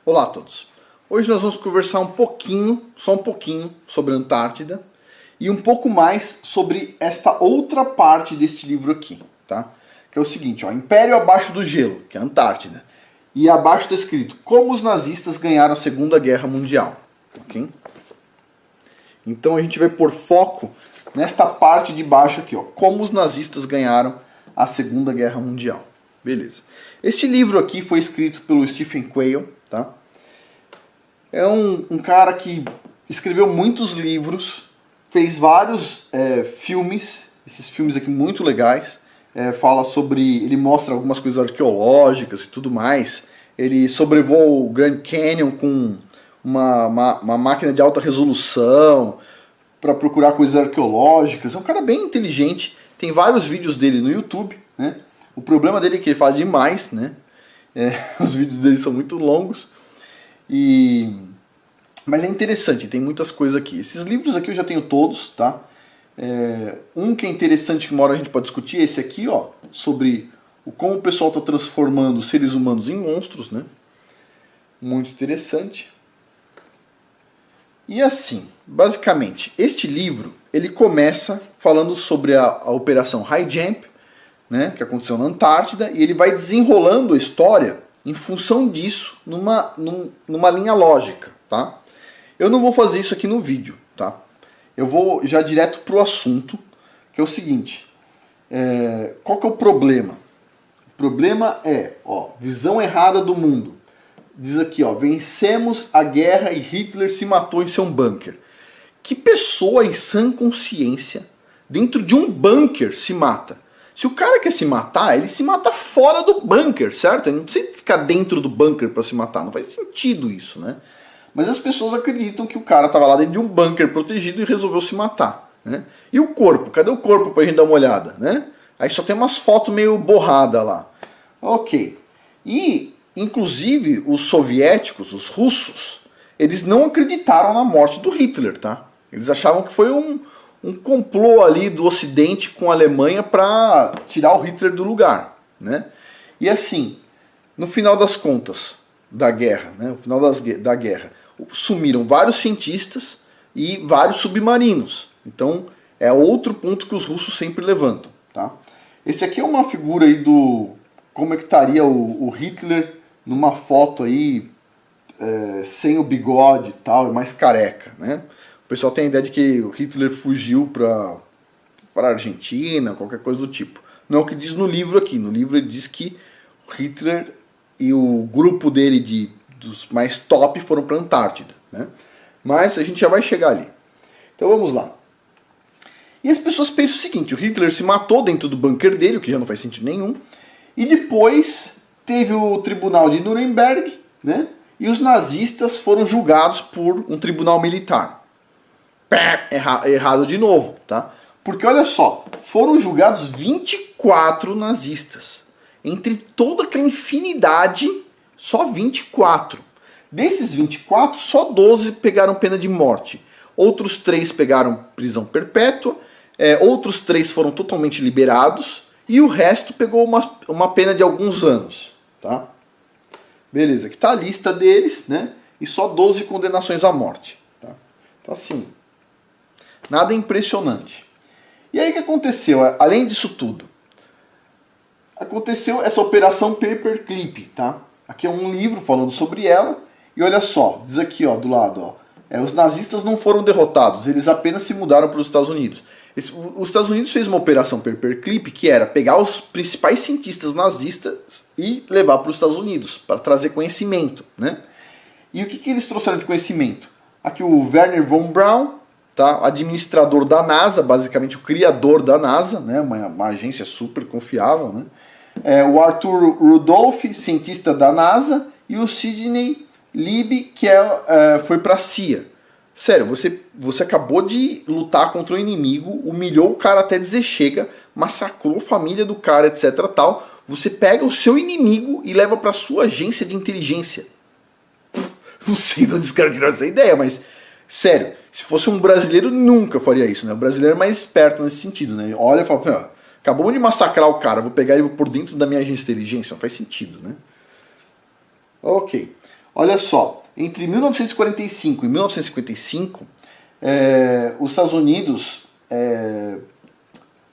Olá a todos. Hoje nós vamos conversar um pouquinho, só um pouquinho, sobre a Antártida e um pouco mais sobre esta outra parte deste livro aqui, tá? Que é o seguinte, ó, Império Abaixo do Gelo, que é a Antártida. E abaixo está escrito, como os nazistas ganharam a Segunda Guerra Mundial, ok? Então a gente vai pôr foco nesta parte de baixo aqui, ó, como os nazistas ganharam a Segunda Guerra Mundial. Beleza. Esse livro aqui foi escrito pelo Stephen Quayle, tá? É um cara que escreveu muitos livros, fez vários filmes, esses filmes aqui muito legais. Fala sobre, ele mostra algumas coisas arqueológicas e tudo mais. Ele sobrevoou o Grand Canyon com uma máquina de alta resolução para procurar coisas arqueológicas. É um cara bem inteligente, tem vários vídeos dele no YouTube, né? O problema dele é que ele fala demais, né? Os vídeos dele são muito longos. Mas é interessante, tem muitas coisas aqui. Esses livros aqui eu já tenho todos, tá? Um que é interessante que uma hora a gente pode discutir é esse aqui, ó, sobre como o pessoal está transformando seres humanos em monstros, né? Muito interessante. E assim, basicamente, este livro ele começa falando sobre a Operação High Jump, né, que aconteceu na Antártida, e ele vai desenrolando a história em função disso, numa linha lógica, tá? Eu não vou fazer isso aqui no vídeo, tá? Eu vou já direto pro assunto, que é o seguinte. Qual que é o problema? O problema é, ó, visão errada do mundo. Diz aqui, ó, vencemos a guerra e Hitler se matou em seu bunker. Que pessoa em sã consciência, dentro de um bunker, se mata? Se o cara quer se matar, ele se mata fora do bunker, certo? Ele não precisa ficar dentro do bunker para se matar. Não faz sentido isso, né? Mas as pessoas acreditam que o cara estava lá dentro de um bunker protegido e resolveu se matar, né? E o corpo? Cadê o corpo pra gente dar uma olhada, né? Aí só tem umas fotos meio borradas lá. Ok. E, inclusive, os soviéticos, os russos, eles não acreditaram na morte do Hitler, tá? Eles achavam que foi um complô ali do Ocidente com a Alemanha para tirar o Hitler do lugar, né? E assim, no final das contas da guerra, né? No final da guerra, sumiram vários cientistas e vários submarinos. Então, é outro ponto que os russos sempre levantam, tá? Esse aqui é uma figura aí do como é que estaria o Hitler numa foto aí sem o bigode e tal, mais careca, né? O pessoal tem a ideia de que o Hitler fugiu para a Argentina, qualquer coisa do tipo. Não é o que diz no livro aqui. No livro ele diz que o Hitler e o grupo dele dos mais top foram para a Antártida, né? Mas a gente já vai chegar ali. Então vamos lá. E as pessoas pensam o seguinte, o Hitler se matou dentro do bunker dele, o que já não faz sentido nenhum. E depois teve o tribunal de Nuremberg, né? E os nazistas foram julgados por um tribunal militar. Errado de novo, tá? Porque olha só, foram julgados 24 nazistas. Entre toda aquela infinidade, só 24. Desses 24, só 12 pegaram pena de morte. Outros 3 pegaram prisão perpétua, outros 3 foram totalmente liberados, e o resto pegou uma pena de alguns anos, tá? Beleza, aqui está a lista deles, né? E só 12 condenações à morte, tá? Então assim, nada impressionante. E aí o que aconteceu? Além disso tudo, aconteceu essa operação Paperclip, tá? Aqui é um livro falando sobre ela. E olha só, diz aqui, ó, do lado, ó, os nazistas não foram derrotados, eles apenas se mudaram para os Estados Unidos. Os Estados Unidos fez uma operação Paperclip que era pegar os principais cientistas nazistas e levar para os Estados Unidos para trazer conhecimento, né? E o que eles trouxeram de conhecimento? Aqui o Wernher von Braun, tá? Administrador da NASA, basicamente o criador da NASA, né? Uma agência super confiável, né? O Arthur Rudolph, cientista da NASA, e o Sidney Lieb, que foi para a CIA. Sério, você acabou de lutar contra o inimigo, humilhou o cara até dizer chega, massacrou a família do cara, etc. tal. Você pega o seu inimigo e leva para sua agência de inteligência. Não sei de onde os caras tiraram essa ideia, mas sério, se fosse um brasileiro nunca faria isso, né? O brasileiro é mais esperto nesse sentido, né? Olha e fala, acabou de massacrar o cara, vou pegar ele por dentro da minha agência de inteligência. Não faz sentido, né? Ok. Olha só, entre 1945 e 1955, os Estados Unidos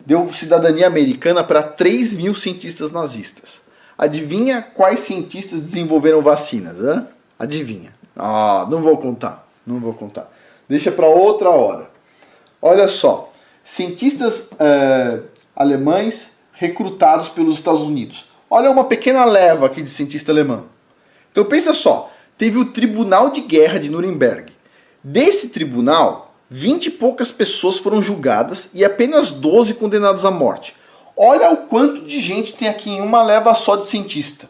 deu cidadania americana para 3.000 cientistas nazistas. Adivinha quais cientistas desenvolveram vacinas? Hein? Adivinha. Ah, não vou contar. Não vou contar. Deixa para outra hora. Olha só. Cientistas alemães recrutados pelos Estados Unidos. Olha uma pequena leva aqui de cientista alemão. Então pensa só. Teve o Tribunal de Guerra de Nuremberg. Desse tribunal, 20 e poucas pessoas foram julgadas e apenas 12 condenadas à morte. Olha o quanto de gente tem aqui em uma leva só de cientista.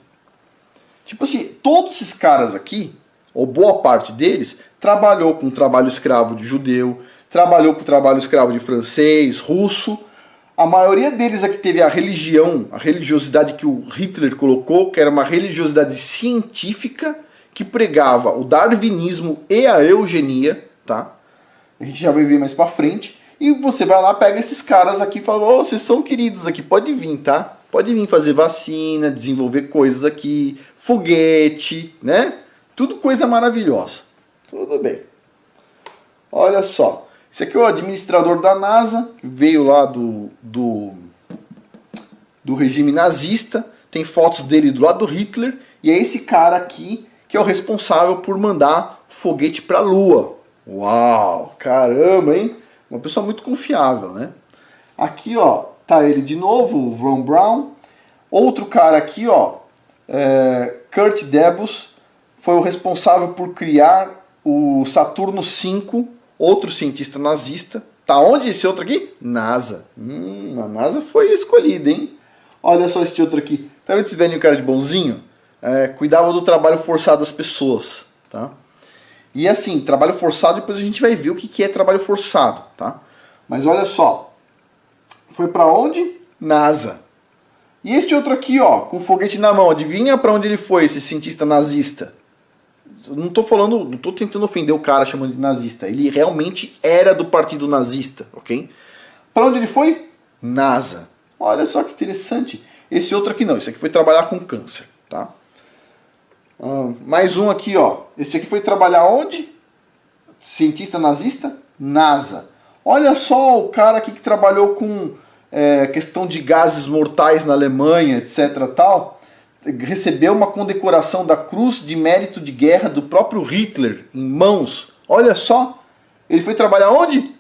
Tipo assim, todos esses caras aqui, ou boa parte deles, trabalhou com trabalho escravo de judeu, trabalhou com trabalho escravo de francês, russo. A maioria deles aqui teve a religiosidade que o Hitler colocou, que era uma religiosidade científica, que pregava o darwinismo e a eugenia, tá? A gente já vai ver mais pra frente. E você vai lá, pega esses caras aqui e fala, ô, vocês são queridos aqui, pode vir, tá? Pode vir fazer vacina, desenvolver coisas aqui, foguete, né? Tudo coisa maravilhosa. Tudo bem. Olha só. Esse aqui é o administrador da NASA, que veio lá do regime nazista. Tem fotos dele do lado do Hitler. E é esse cara aqui que é o responsável por mandar foguete para a Lua. Uau, caramba, hein? Uma pessoa muito confiável, né? Aqui, ó, tá ele de novo, o Von Braun. Outro cara aqui, ó, Kurt Debus, foi o responsável por criar o Saturno V, outro cientista nazista. Tá onde esse outro aqui? NASA. A NASA foi escolhida, hein? Olha só esse outro aqui. Tá vendo esse velhinho cara de bonzinho? Cuidava do trabalho forçado das pessoas, tá? E assim, trabalho forçado, depois a gente vai ver o que é trabalho forçado, tá? Mas olha só, foi pra onde? NASA. E este outro aqui, ó, com foguete na mão, adivinha pra onde ele foi, esse cientista nazista? Não tô tentando ofender o cara chamando de nazista, ele realmente era do partido nazista, ok? Pra onde ele foi? NASA. Olha só que interessante. Esse outro aqui não, esse aqui foi trabalhar com câncer, tá? Mais um aqui, ó. Esse aqui foi trabalhar onde? Cientista nazista? NASA. Olha só o cara aqui que trabalhou com questão de gases mortais na Alemanha, etc. tal. Recebeu uma condecoração da Cruz de Mérito de Guerra do próprio Hitler em mãos. Olha só. Ele foi trabalhar onde?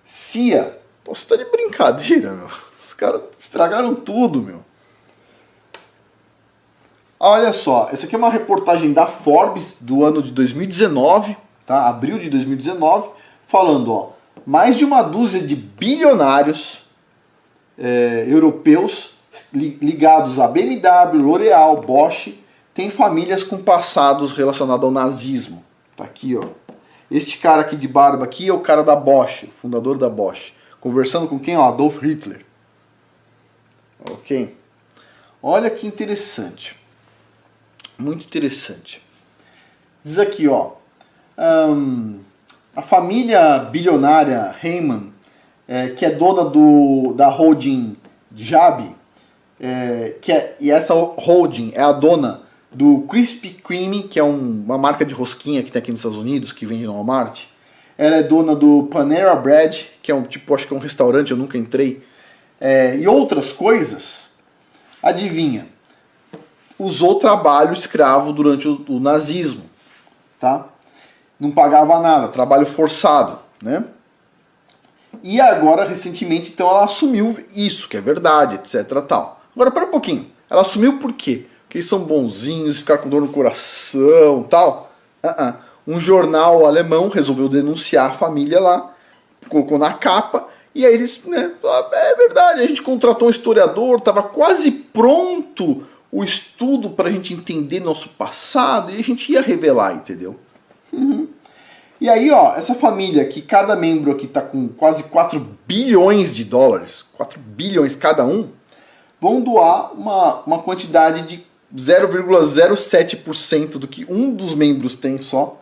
CIA. Pô, você tá de brincadeira, meu. Os caras estragaram tudo, meu. Olha só, essa aqui é uma reportagem da Forbes do ano de 2019, tá? Abril de 2019, falando, ó, mais de uma dúzia de bilionários europeus ligados a BMW, L'Oréal, Bosch, têm famílias com passados relacionados ao nazismo. Tá aqui, ó. Este cara aqui de barba aqui é o cara da Bosch, fundador da Bosch. Conversando com quem? Ó, Adolf Hitler. Ok? Olha que interessante. Muito interessante. Diz aqui, ó. A família bilionária Heyman, que é dona da holding Jabi, e essa holding é a dona do Krispy Kreme, que é uma marca de rosquinha que tem aqui nos Estados Unidos, que vende no Walmart. Ela é dona do Panera Bread, que é acho que é um restaurante, eu nunca entrei. E outras coisas. Adivinha? Usou trabalho escravo durante o nazismo, tá? Não pagava nada, trabalho forçado, né? E agora, recentemente, então, ela assumiu isso, que é verdade, etc, tal. Agora, para um pouquinho. Ela assumiu por quê? Porque eles são bonzinhos, ficaram com dor no coração, tal. Um jornal alemão resolveu denunciar a família lá, colocou na capa, e aí eles, né? É verdade, a gente contratou um historiador, estava quase pronto o estudo para a gente entender nosso passado, e a gente ia revelar, entendeu? E aí, ó, essa família que cada membro aqui tá com quase 4 bilhões de dólares, 4 bilhões cada um, vão doar uma quantidade de 0,07% do que um dos membros tem só,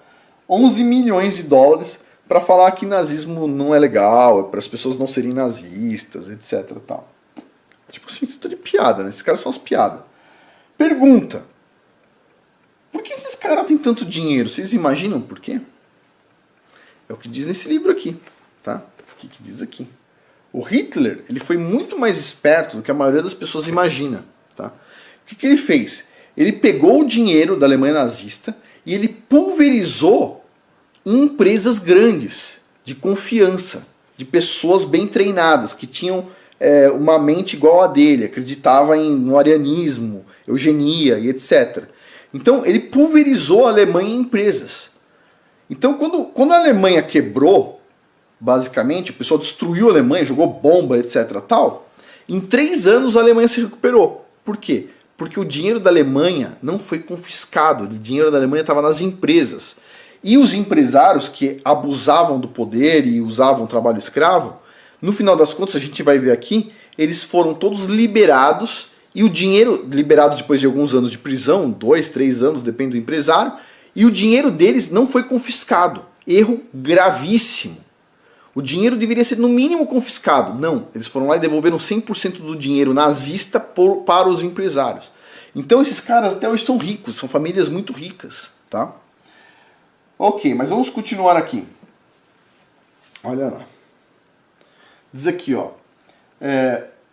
11 milhões de dólares, para falar que nazismo não é legal, é para as pessoas não serem nazistas, etc. Tal. Tipo assim, você tá de piada, né? Esses caras são as piadas. Pergunta. Por que esses cara tem tanto dinheiro? Vocês imaginam por quê? É o que diz nesse livro aqui, tá? O que diz aqui? O Hitler, ele foi muito mais esperto do que a maioria das pessoas imagina, tá? O que ele fez? Ele pegou o dinheiro da Alemanha nazista e ele pulverizou em empresas grandes, de confiança, de pessoas bem treinadas, que tinham uma mente igual a dele, acreditava no arianismo, eugenia e etc. Então ele pulverizou a Alemanha em empresas. Então quando a Alemanha quebrou, basicamente, o pessoal destruiu a Alemanha, jogou bomba, etc. tal, em 3 anos a Alemanha se recuperou. Por quê? Porque o dinheiro da Alemanha não foi confiscado, o dinheiro da Alemanha estava nas empresas. E os empresários que abusavam do poder e usavam o trabalho escravo, no final das contas, a gente vai ver aqui, eles foram todos liberados, e o dinheiro, liberados depois de alguns anos de prisão, 2, 3 anos, depende do empresário, e o dinheiro deles não foi confiscado. Erro gravíssimo. O dinheiro deveria ser no mínimo confiscado. Não, eles foram lá e devolveram 100% do dinheiro nazista para os empresários. Então esses caras até hoje são ricos, são famílias muito ricas, tá? Ok, mas vamos continuar aqui. Olha lá. Diz aqui, ó.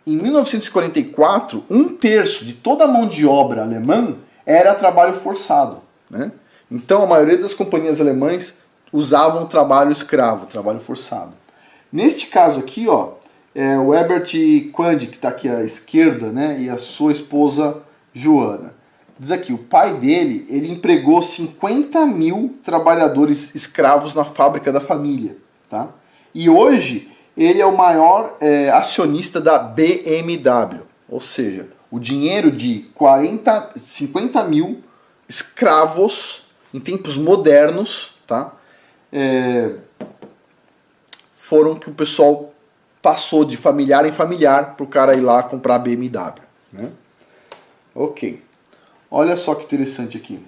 Em 1944, 1/3 de toda a mão de obra alemã era trabalho forçado, né? Então a maioria das companhias alemãs usavam trabalho escravo, trabalho forçado. Neste caso aqui, ó, o Herbert Quandt, que está aqui à esquerda, né, e a sua esposa Joana. Diz aqui, o pai dele, ele empregou 50.000 trabalhadores escravos na fábrica da família, tá? E hoje ele é o maior acionista da BMW, ou seja, o dinheiro de 50.000 escravos em tempos modernos, tá? Foram que o pessoal passou de familiar em familiar para o cara ir lá comprar a BMW, né? Ok. Olha só que interessante aqui.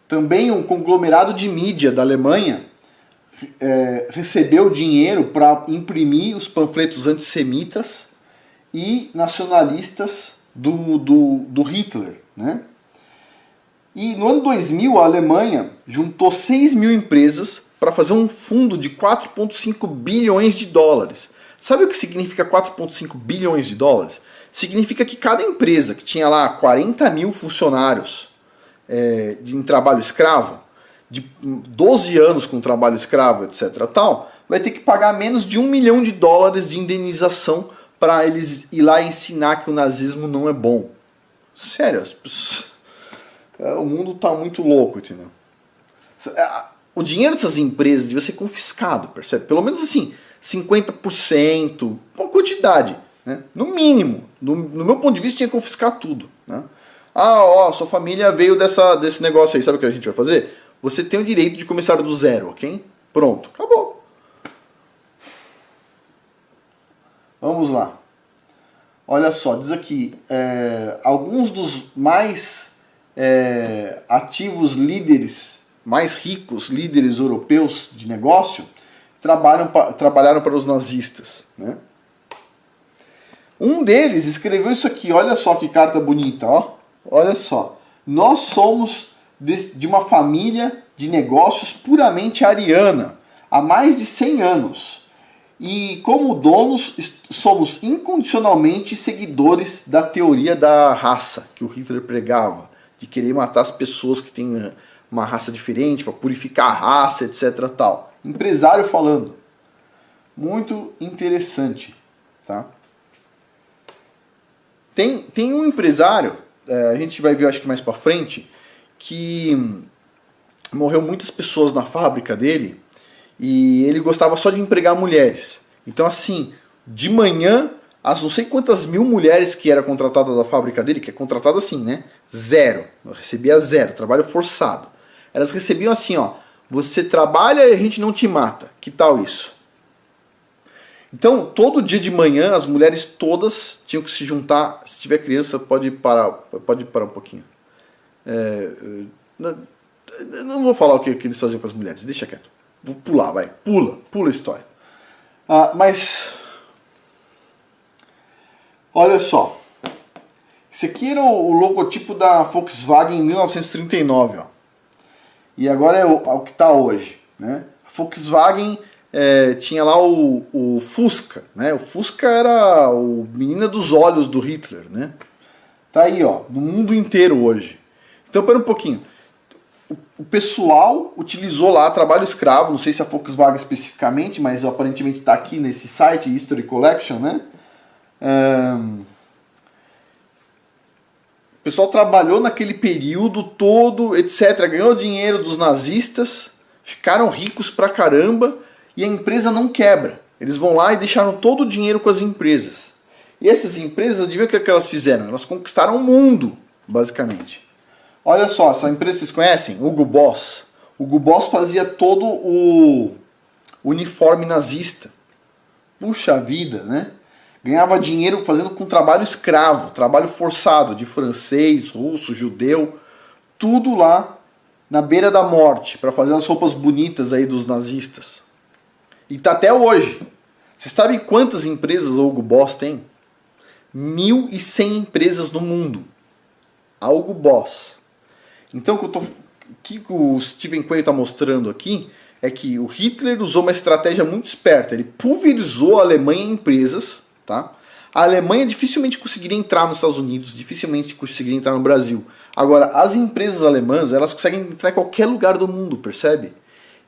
Também um conglomerado de mídia da Alemanha recebeu dinheiro para imprimir os panfletos antissemitas e nacionalistas do Hitler, né? E no ano 2000 a Alemanha juntou 6.000 empresas para fazer um fundo de 4,5 bilhões de dólares. Sabe o que significa 4,5 bilhões de dólares? Significa que cada empresa que tinha lá 40.000 funcionários em trabalho escravo, de 12 anos com trabalho escravo, etc. tal, vai ter que pagar menos de $1 milhão de indenização para eles ir lá e ensinar que o nazismo não é bom. Sério, o mundo está muito louco, entendeu? O dinheiro dessas empresas devia ser confiscado, percebe? Pelo menos assim, 50%, uma quantidade, né? No mínimo. No meu ponto de vista, tinha que confiscar tudo, né? Sua família veio desse negócio aí, sabe o que a gente vai fazer? Você tem o direito de começar do zero, ok? Pronto, acabou. Vamos lá. Olha só, diz aqui, alguns dos mais ativos líderes, mais ricos líderes europeus de negócio, trabalharam para os nazistas, né? Um deles escreveu isso aqui, olha só que carta bonita, ó. Olha só. Nós somos de uma família de negócios puramente ariana, há mais de 100 anos. E como donos, somos incondicionalmente seguidores da teoria da raça, que o Hitler pregava, de querer matar as pessoas que têm uma raça diferente, para purificar a raça, etc. tal. Empresário falando. Muito interessante, tá? Tem um empresário, a gente vai ver acho que mais pra frente, que morreu muitas pessoas na fábrica dele e ele gostava só de empregar mulheres. Então assim, de manhã, as não sei quantas mil mulheres que eram contratadas da fábrica dele, que é contratada assim, né? 0. Eu recebia 0, trabalho forçado. Elas recebiam assim, ó, você trabalha e a gente não te mata. Que tal isso? Então, todo dia de manhã, as mulheres todas tinham que se juntar. Se tiver criança, pode parar um pouquinho. Não vou falar o que eles faziam com as mulheres, deixa quieto. Vou pular, vai. Pula a história. Mas, olha só. Esse aqui era o logotipo da Volkswagen em 1939, ó. E agora é o que está hoje, né? A Volkswagen tinha lá o Fusca, né? O Fusca era o menina dos olhos do Hitler, né? Tá aí, ó, no mundo inteiro hoje. Então, pera um pouquinho. O pessoal utilizou lá trabalho escravo, não sei se a Volkswagen especificamente, mas aparentemente está aqui nesse site, History Collection, né? O pessoal trabalhou naquele período todo, etc. Ganhou dinheiro dos nazistas, ficaram ricos pra caramba e a empresa não quebra. Eles vão lá e deixaram todo o dinheiro com as empresas. E essas empresas, adivinha o que elas fizeram? Elas conquistaram o mundo, basicamente. Olha só, essa empresa vocês conhecem? Hugo Boss. Hugo Boss fazia todo o uniforme nazista. Puxa vida, né? Ganhava dinheiro fazendo com trabalho escravo, trabalho forçado, de francês, russo, judeu, tudo lá na beira da morte, para fazer as roupas bonitas aí dos nazistas. E tá até hoje. Vocês sabem quantas empresas o Hugo Boss tem? 1.100 empresas no mundo. A Hugo Boss. Então, o que o Steven Quayle está mostrando aqui é que o Hitler usou uma estratégia muito esperta. Ele pulverizou a Alemanha em empresas. Tá? A Alemanha dificilmente conseguiria entrar nos Estados Unidos, dificilmente conseguiria entrar no Brasil. Agora, as empresas alemãs, elas conseguem entrar em qualquer lugar do mundo, percebe?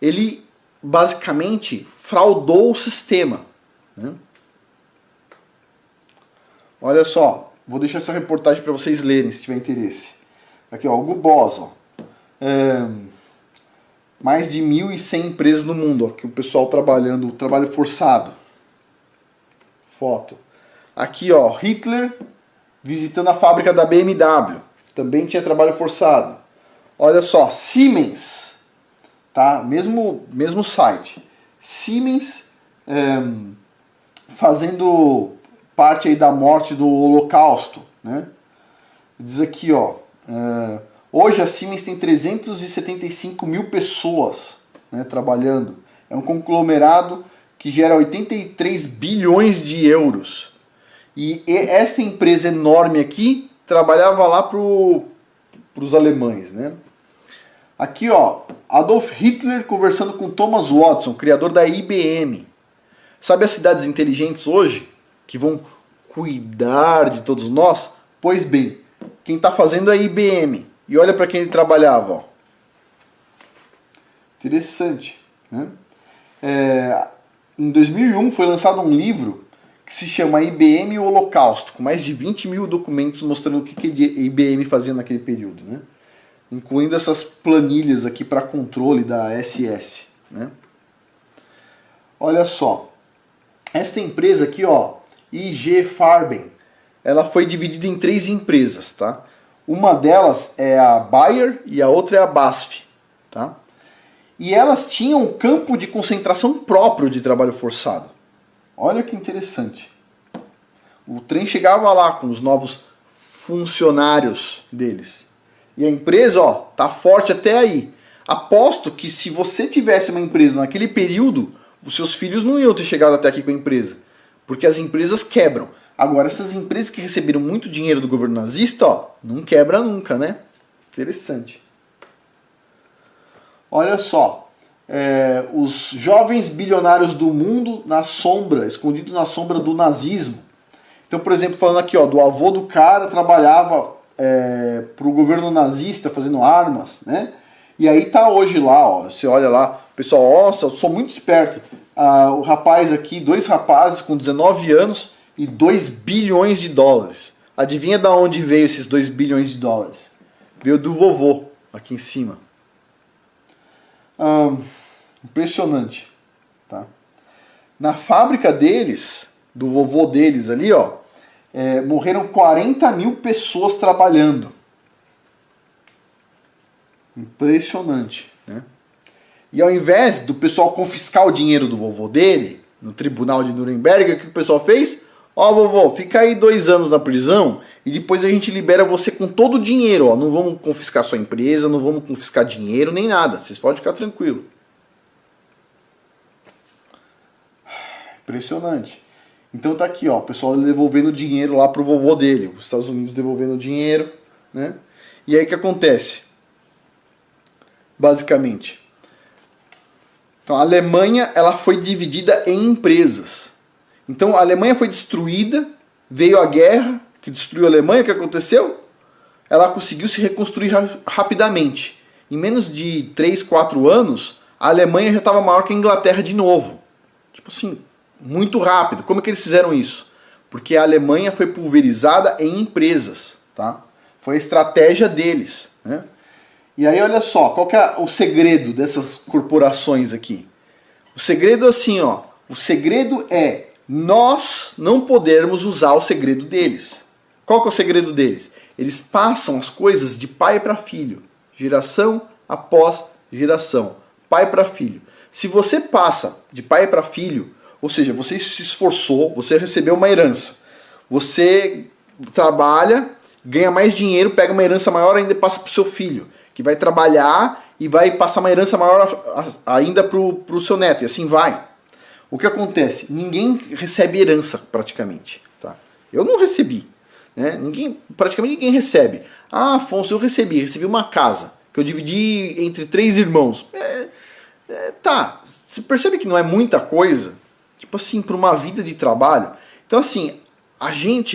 Ele basicamente fraudou o sistema. Né? Olha só, vou deixar essa reportagem para vocês lerem, se tiver interesse. Aqui, ó, Hugo Boss, ó. Mais de 1.100 empresas no mundo, ó, que o pessoal trabalhando, trabalho forçado. Foto. Aqui, ó, Hitler visitando a fábrica da BMW. Também tinha trabalho forçado. Olha só, Siemens, tá? Mesmo site. Siemens fazendo parte aí da morte do Holocausto, né? Diz aqui, ó, hoje a Siemens tem 375 mil pessoas, né, trabalhando. É um conglomerado que gera 83 bilhões de euros. E essa empresa enorme aqui trabalhava lá para os alemães, né? Aqui, ó, Adolf Hitler conversando com Thomas Watson, criador da IBM. Sabe as cidades inteligentes hoje que vão cuidar de todos nós? Pois bem, quem está fazendo é a IBM. E olha para quem ele trabalhava, ó. Interessante, né? Em 2001 foi lançado um livro que se chama IBM e o Holocausto, com mais de 20 mil documentos mostrando o que a IBM fazia naquele período, né? Incluindo essas planilhas aqui para controle da SS. Né? Olha só, esta empresa aqui, ó, IG Farben, ela foi dividida em 3 empresas, tá? Uma delas é a Bayer e a outra é a BASF, tá? E elas tinham um campo de concentração próprio de trabalho forçado. Olha que interessante. O trem chegava lá com os novos funcionários deles. E a empresa, ó, tá forte até aí. Aposto que se você tivesse uma empresa naquele período, os seus filhos não iam ter chegado até aqui com a empresa. Porque as empresas quebram. Agora, essas empresas que receberam muito dinheiro do governo nazista, ó, não quebra nunca, né? Interessante. Olha só, os jovens bilionários do mundo na sombra, escondido na sombra do nazismo. Então, por exemplo, falando aqui, ó, do avô do cara trabalhava para o governo nazista fazendo armas, né? E aí tá hoje lá, ó, você olha lá, o pessoal, nossa, eu sou muito esperto. O rapaz aqui, 2 rapazes com 19 anos e 2 bilhões de dólares. Adivinha da onde veio esses 2 bilhões de dólares? Veio do vovô, aqui em cima. Impressionante, tá? Na fábrica deles, do vovô deles ali, ó, morreram 40 mil pessoas trabalhando. Impressionante, né? E ao invés do pessoal confiscar o dinheiro do vovô dele, no tribunal de Nuremberg, o que o pessoal fez? Ó, vovô, fica aí 2 anos na prisão e depois a gente libera você com todo o dinheiro, ó. Não vamos confiscar sua empresa, não vamos confiscar dinheiro, nem nada. Vocês podem ficar tranquilo. Impressionante. Então tá aqui, ó, o pessoal devolvendo dinheiro lá pro vovô dele, os Estados Unidos devolvendo dinheiro, né? E aí o que acontece? Basicamente, então a Alemanha, ela foi dividida em empresas. Então a Alemanha foi destruída, veio a guerra que destruiu a Alemanha, o que aconteceu? Ela conseguiu se reconstruir rapidamente. Em menos de 3, 4 anos, a Alemanha já estava maior que a Inglaterra de novo. Tipo assim, muito rápido. Como é que eles fizeram isso? Porque a Alemanha foi pulverizada em empresas, tá? Foi a estratégia deles, né? E aí olha só, qual que é o segredo dessas corporações aqui? O segredo é assim, ó. O segredo é nós não podermos usar o segredo deles. Qual que é o segredo deles? Eles passam as coisas de pai para filho, geração após geração, pai para filho. Se você passa de pai para filho, ou seja, você se esforçou, você recebeu uma herança, você trabalha, ganha mais dinheiro, pega uma herança maior ainda e passa para o seu filho, que vai trabalhar e vai passar uma herança maior ainda para o seu neto, e assim vai. O que acontece? Ninguém recebe herança praticamente. Tá? Eu não recebi. Né? Praticamente ninguém recebe. Ah, Afonso, eu recebi uma casa que eu dividi entre 3 irmãos. Tá, você percebe que não é muita coisa? Tipo assim, para uma vida de trabalho. Então assim,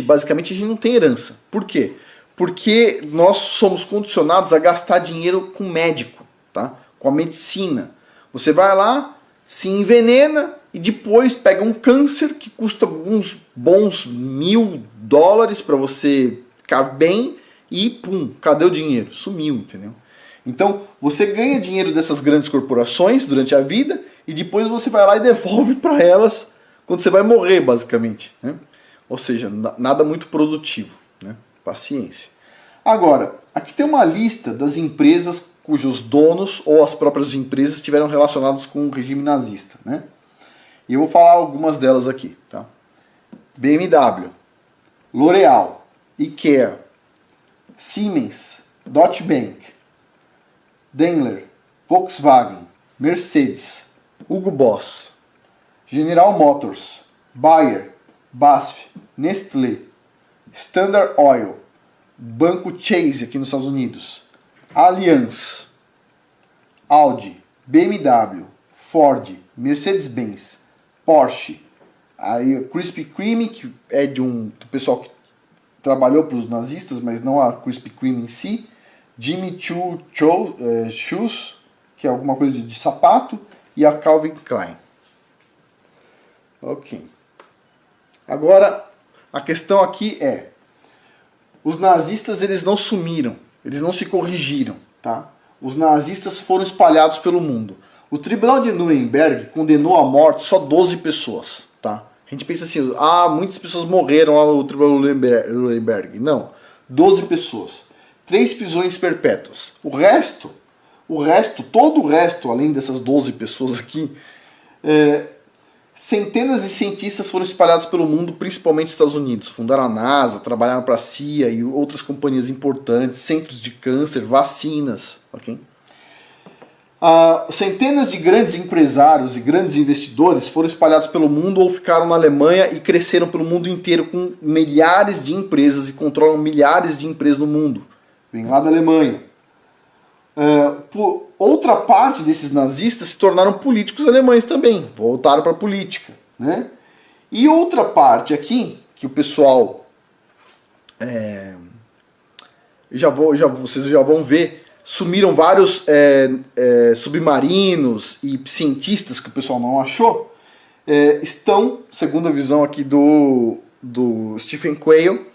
basicamente a gente não tem herança. Por quê? Porque nós somos condicionados a gastar dinheiro com médico, tá? Com a medicina. Você vai lá, se envenena e depois pega um câncer que custa uns bons $1.000 para você ficar bem e pum, cadê o dinheiro? Sumiu, entendeu? Então você ganha dinheiro dessas grandes corporações durante a vida e depois você vai lá e devolve para elas quando você vai morrer, basicamente, né? Ou seja, nada muito produtivo, né? Paciência. Agora, aqui tem uma lista das empresas cujos donos ou as próprias empresas estiveram relacionadas com o regime nazista, né? E eu vou falar algumas delas aqui, tá? BMW, L'Oréal, IKEA, Siemens, Deutsche Bank, Daimler, Volkswagen, Mercedes, Hugo Boss, General Motors, Bayer, BASF, Nestlé, Standard Oil, Banco Chase aqui nos Estados Unidos, Allianz, Audi, BMW, Ford, Mercedes-Benz, Porsche, aí a Krispy Kreme, que é do pessoal que trabalhou para os nazistas, mas não a Krispy Kreme em si, Jimmy Choo Shoes, que é alguma coisa de sapato, e a Calvin Klein. Ok. Agora, a questão aqui é, os nazistas eles não sumiram, eles não se corrigiram, tá? Os nazistas foram espalhados pelo mundo. O Tribunal de Nuremberg condenou à morte só 12 pessoas, tá? A gente pensa assim, muitas pessoas morreram lá no Tribunal de Nuremberg. Não, 12 pessoas. 3 prisões perpétuas. Todo o resto, além dessas 12 pessoas aqui, centenas de cientistas foram espalhados pelo mundo, principalmente nos Estados Unidos. Fundaram a NASA, trabalharam para a CIA e outras companhias importantes, centros de câncer, vacinas, ok? Centenas de grandes empresários e grandes investidores foram espalhados pelo mundo ou ficaram na Alemanha e cresceram pelo mundo inteiro com milhares de empresas e controlam milhares de empresas no mundo. Vem lá da Alemanha. Outra parte desses nazistas se tornaram políticos alemães também, voltaram para a política, né? E outra parte aqui, que o pessoal, vocês já vão ver, sumiram vários submarinos e cientistas que o pessoal não achou, estão, segundo a visão aqui do Stephen Quayle,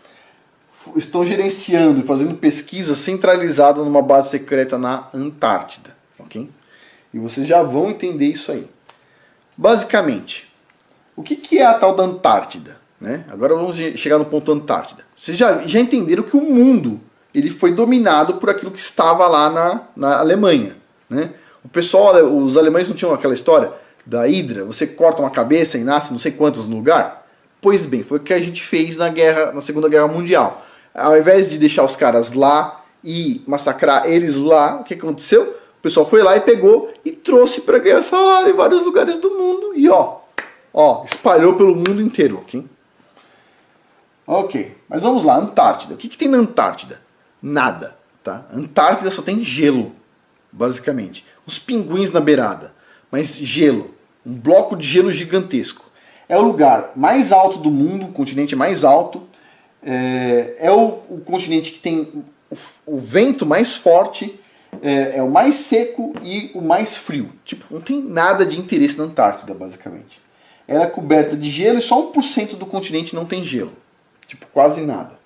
estão gerenciando e fazendo pesquisa centralizada numa base secreta na Antártida, ok? E vocês já vão entender isso aí. Basicamente, o que é a tal da Antártida, né? Agora vamos chegar no ponto Antártida. Vocês já entenderam que o mundo ele foi dominado por aquilo que estava lá na Alemanha, né? Os alemães não tinham aquela história da Hidra, você corta uma cabeça e nasce não sei quantas no lugar? Pois bem, foi o que a gente fez na Segunda Guerra Mundial. Ao invés de deixar os caras lá e massacrar eles lá, o que aconteceu? O pessoal foi lá e pegou e trouxe para ganhar salário em vários lugares do mundo e espalhou pelo mundo inteiro, ok? Ok, mas vamos lá, Antártida. O que tem na Antártida? Nada, tá? Antártida só tem gelo, basicamente. Os pinguins na beirada, mas gelo. Um bloco de gelo gigantesco. É o lugar mais alto do mundo, o continente mais alto. É o continente que tem o vento mais forte, é o mais seco e o mais frio. Tipo, não tem nada de interesse na Antártida, basicamente. Ela é coberta de gelo e só 1% do continente não tem gelo. Tipo, quase nada.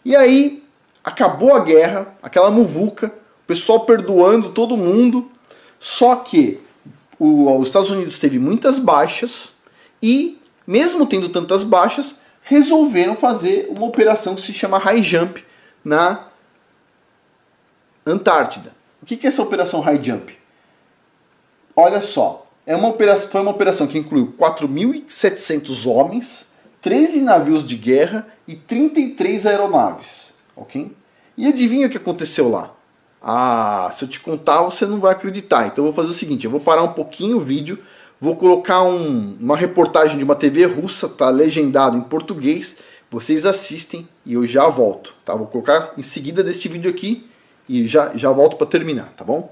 E aí, acabou a guerra, aquela muvuca, o pessoal perdoando todo mundo, só que os Estados Unidos teve muitas baixas e, mesmo tendo tantas baixas, resolveram fazer uma operação que se chama High Jump na Antártida. O que é essa operação High Jump? Olha só, foi uma operação que incluiu 4.700 homens, 13 navios de guerra e 33 aeronaves. Ok? E adivinha o que aconteceu lá? Ah, se eu te contar você não vai acreditar. Então eu vou fazer o seguinte, eu vou parar um pouquinho o vídeo, vou colocar uma reportagem de uma TV russa, tá legendado em português, vocês assistem e eu já volto. Tá? Vou colocar em seguida deste vídeo aqui e já volto para terminar, tá bom?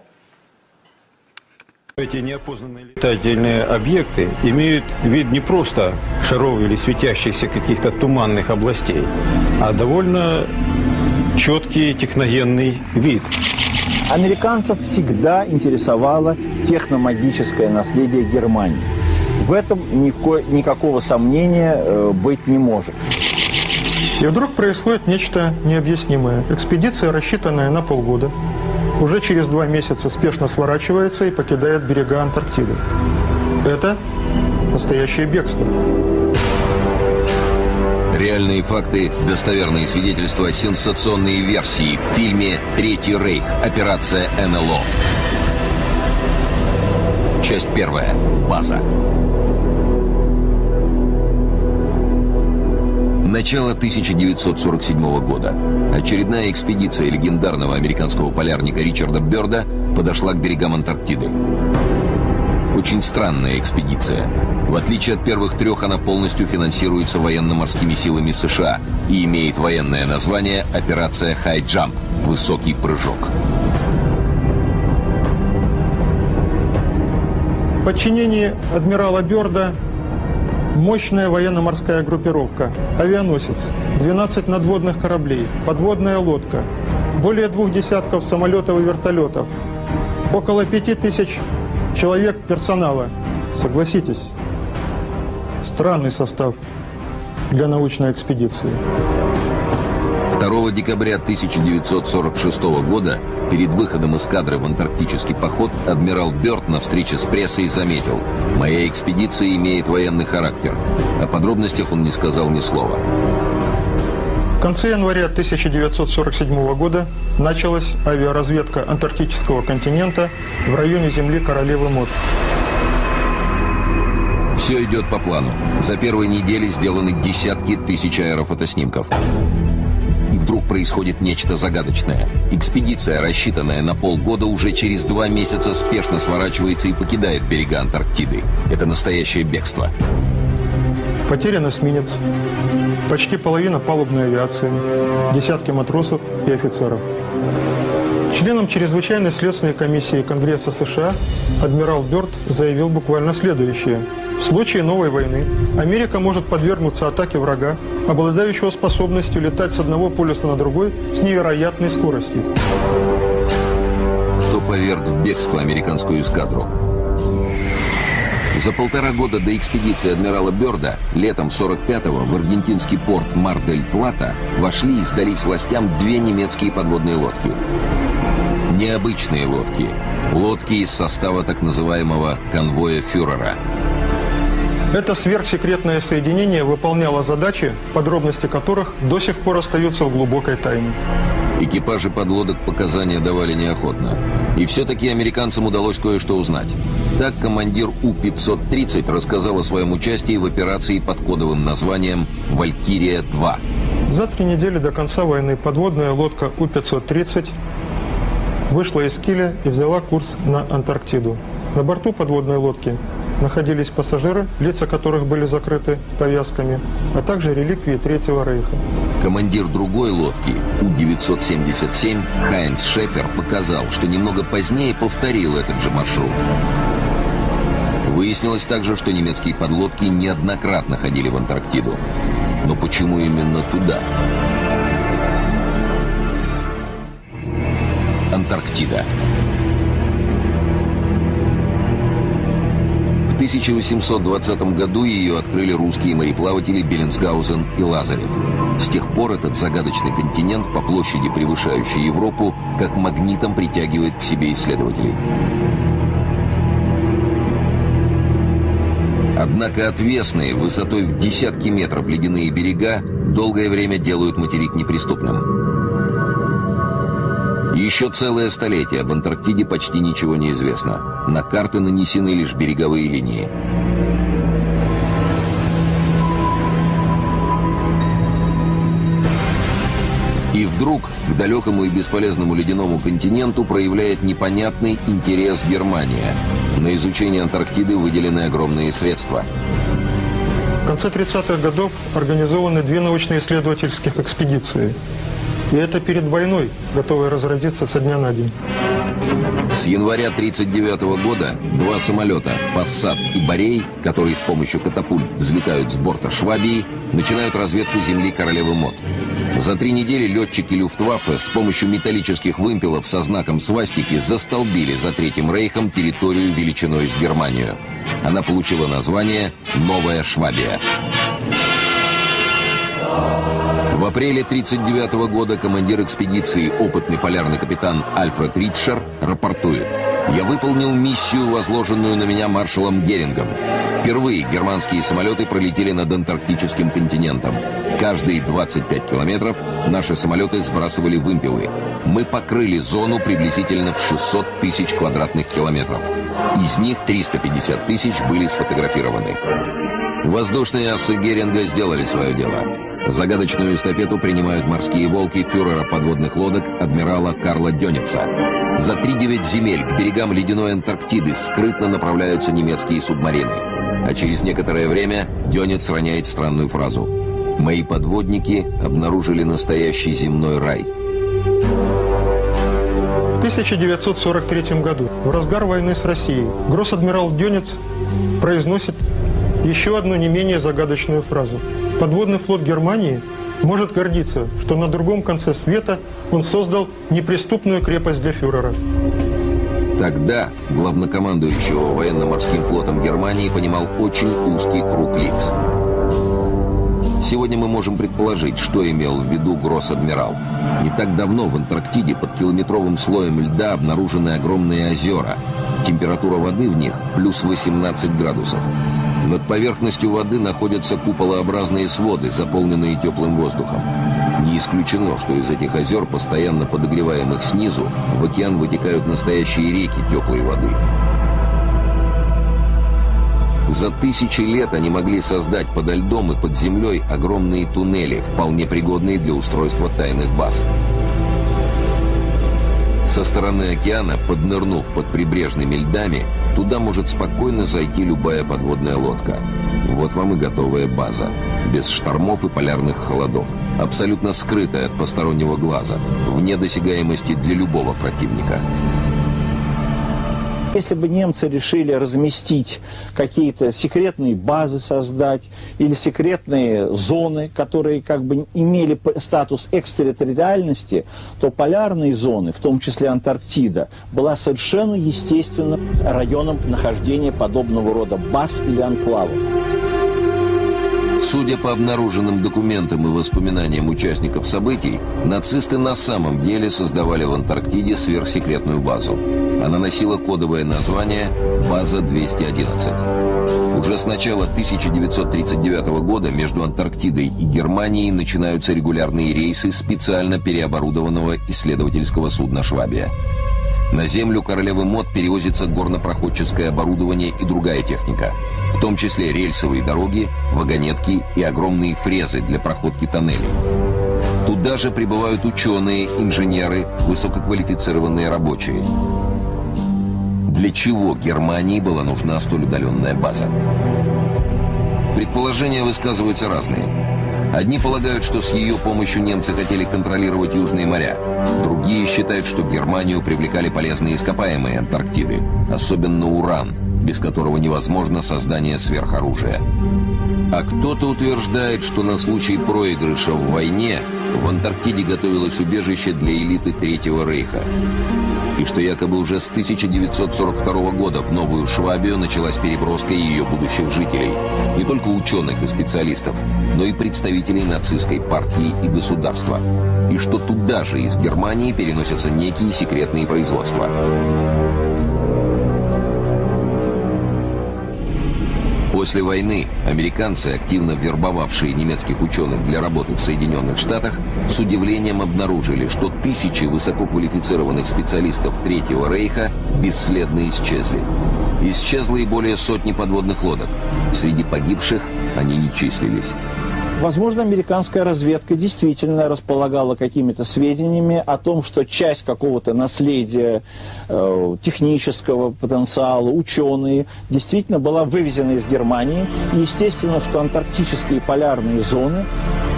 Эти неопознанные летательные объекты имеют вид не просто шаров или светящихся каких-то туманных областей, а довольно четкий техногенный вид. Американцев всегда интересовало техномагическое наследие Германии. В этом никакого сомнения быть не может. И вдруг происходит нечто необъяснимое. Экспедиция, рассчитанная на полгода, уже через 2 месяца спешно сворачивается и покидает берега Антарктиды. Это настоящее бегство. Реальные факты, достоверные свидетельства, сенсационные версии в фильме «Третий рейх. Операция НЛО». Часть 1. База. Начало 1947 года. Очередная экспедиция легендарного американского полярника Ричарда Бёрда подошла к берегам Антарктиды. Очень странная экспедиция. В отличие от первых 3, она полностью финансируется военно-морскими силами США и имеет военное название «Операция High Jump» – «Высокий прыжок». В подчинении адмирала Бёрда мощная военно-морская группировка, авианосец, 12 надводных кораблей, подводная лодка, более 2 десятков самолетов и вертолетов, около 5000 человек персонала. Согласитесь, странный состав для научной экспедиции. 2 декабря 1946 года, перед выходом эскадры в антарктический поход, адмирал Бёрд на встрече с прессой заметил: «Моя экспедиция имеет военный характер». О подробностях он не сказал ни слова. В конце января 1947 года началась авиаразведка антарктического континента в районе земли Королевы Мод. Все идет по плану. За первые недели сделаны десятки тысяч аэрофотоснимков. И вдруг происходит нечто загадочное. Экспедиция, рассчитанная на полгода, уже через 2 месяца спешно сворачивается и покидает берега Антарктиды. Это настоящее бегство. Потерян эсминец, почти половина палубной авиации, десятки матросов и офицеров. Членам чрезвычайной следственной комиссии Конгресса США адмирал Бёрд заявил буквально следующее. В случае новой войны Америка может подвергнуться атаке врага, обладающего способностью летать с одного полюса на другой с невероятной скоростью. Кто поверг в бегство американскую эскадру? За 1,5 года до экспедиции адмирала Бёрда летом 45-го в аргентинский порт Мар-дель-Плата вошли и сдались властям 2 немецкие подводные лодки. Необычные лодки. Лодки из состава так называемого конвоя фюрера. Это сверхсекретное соединение выполняло задачи, подробности которых до сих пор остаются в глубокой тайне. Экипажи подлодок показания давали неохотно. И все-таки американцам удалось кое-что узнать. Так командир У-530 рассказал о своем участии в операции под кодовым названием «Валькирия-2». За 3 недели до конца войны подводная лодка У-530 вышла из киля и взяла курс на Антарктиду. На борту подводной лодки находились пассажиры, лица которых были закрыты повязками, а также реликвии Третьего Рейха. Командир другой лодки, У-977, Хайнц Шефер, показал, что немного позднее повторил этот же маршрут. Выяснилось также, что немецкие подлодки неоднократно ходили в Антарктиду. Но почему именно туда? Антарктида. В 1820 году ее открыли русские мореплаватели Беллинсгаузен и Лазарев. С тех пор этот загадочный континент, по площади превышающий Европу, как магнитом притягивает к себе исследователей. Однако отвесные, высотой в десятки метров ледяные берега долгое время делают материк неприступным. Еще целое столетие об Антарктиде почти ничего не известно. На карты нанесены лишь береговые линии. И вдруг к далекому и бесполезному ледяному континенту проявляет непонятный интерес Германия. На изучение Антарктиды выделены огромные средства. В конце 30-х годов организованы 2 научно-исследовательских экспедиции. И это перед войной, готовые разразиться со дня на день. С января 1939 года 2 самолета «Пассат» и «Борей», которые с помощью катапульт взлетают с борта «Швабии», начинают разведку земли Королевы Мод. За 3 недели летчики Люфтваффе с помощью металлических вымпелов со знаком свастики застолбили за Третьим Рейхом территорию величиной с Германию. Она получила название «Новая Швабия». В апреле 1939 года командир экспедиции, опытный полярный капитан Альфред Ритшер, рапортует: «Я выполнил миссию, возложенную на меня маршалом Герингом. Впервые германские самолеты пролетели над антарктическим континентом. Каждые 25 километров наши самолеты сбрасывали вымпелы. Мы покрыли зону приблизительно в 600 тысяч квадратных километров. Из них 350 тысяч были сфотографированы». Воздушные асы Геринга сделали свое дело. Загадочную эстафету принимают морские волки фюрера подводных лодок адмирала Карла Дёница. За 3-9 земель к берегам ледяной Антарктиды скрытно направляются немецкие субмарины. А через некоторое время Дёниц роняет странную фразу: «Мои подводники обнаружили настоящий земной рай». В 1943 году, в разгар войны с Россией, гросс-адмирал Дёниц произносит еще одну не менее загадочную фразу: «Подводный флот Германии может гордиться, что на другом конце света он создал неприступную крепость для фюрера». Тогда главнокомандующего военно-морским флотом Германии понимал очень узкий круг лиц. Сегодня мы можем предположить, что имел в виду гросс-адмирал. Не так давно в Антарктиде под километровым слоем льда обнаружены огромные озера. Температура воды в них плюс 18 градусов. Над поверхностью воды находятся куполообразные своды, заполненные теплым воздухом. Не исключено, что из этих озер, постоянно подогреваемых снизу, в океан вытекают настоящие реки теплой воды. За 1000 лет они могли создать подо льдом и под землей огромные туннели, вполне пригодные для устройства тайных баз. Со стороны океана, поднырнув под прибрежными льдами, туда может спокойно зайти любая подводная лодка. Вот вам и готовая база. Без штормов и полярных холодов. Абсолютно скрытая от постороннего глаза. Вне досягаемости для любого противника. Если бы немцы решили разместить какие-то секретные базы создать или секретные зоны, которые как бы имели статус экстерриториальности, то полярные зоны, в том числе Антарктида, была совершенно естественным районом нахождения подобного рода баз или анклавов. Судя по обнаруженным документам и воспоминаниям участников событий, нацисты на самом деле создавали в Антарктиде сверхсекретную базу. Она носила кодовое название «База 211». Уже с начала 1939 года между Антарктидой и Германией начинаются регулярные рейсы специально переоборудованного исследовательского судна «Швабия». На землю Королевы Мод перевозится горнопроходческое оборудование и другая техника, в том числе рельсовые дороги, вагонетки и огромные фрезы для проходки тоннелей. Туда же прибывают ученые, инженеры, высококвалифицированные рабочие. Для чего Германии была нужна столь удаленная база? Предположения высказываются разные. Одни полагают, что с ее помощью немцы хотели контролировать Южные моря. Другие считают, что Германию привлекали полезные ископаемые Антарктиды, особенно уран, без которого невозможно создание сверхоружия. А кто-то утверждает, что на случай проигрыша в войне в Антарктиде готовилось убежище для элиты Третьего Рейха. И что якобы уже с 1942 года в Новую Швабию началась переброска ее будущих жителей. Не только ученых и специалистов, но и представителей нацистской партии и государства. И что туда же из Германии переносятся некие секретные производства. После войны американцы, активно вербовавшие немецких ученых для работы в Соединенных Штатах, с удивлением обнаружили, что тысячи высококвалифицированных специалистов Третьего Рейха бесследно исчезли. Исчезло и более сотни подводных лодок. Среди погибших они не числились. Возможно, американская разведка действительно располагала какими-то сведениями о том, что часть какого-то наследия технического потенциала, ученые, действительно была вывезена из Германии. И естественно, что антарктические полярные зоны